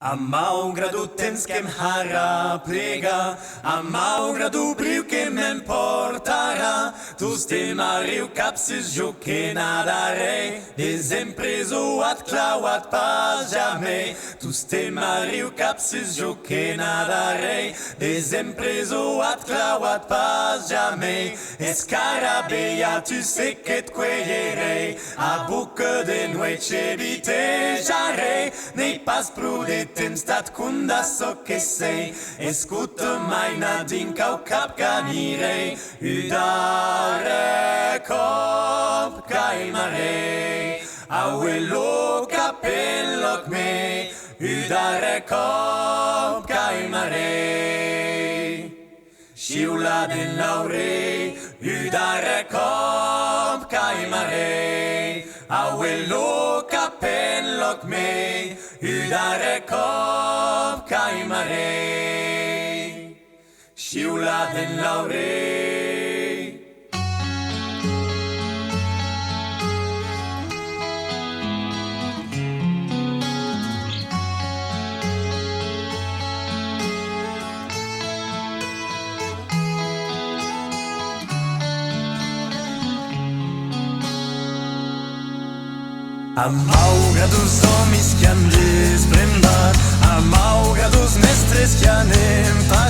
A malgrado temps que em haraplega, a malgrado brilho que me importará, tu stemariu capsis jo que nadarei, desempreso at clauat pas jamais, tu stemariu capsis jo que nadarei, desempreso at clauat pas jamais, escarabeia tu sais que te cueillerei, a boca de noite bitejarei, nei pas prudet temps dat cunda so que sei, escuta mai nadinca o cap ganirei, udare cop caimarei, auelo capelloc me, udare cop caimarei, sciula den laurei, udare cop caimarei, auelo capelloc me, udare cop caimarei, sciula den laurei. A malga dos homens que han desprendat, a malga dos mestres que han empat,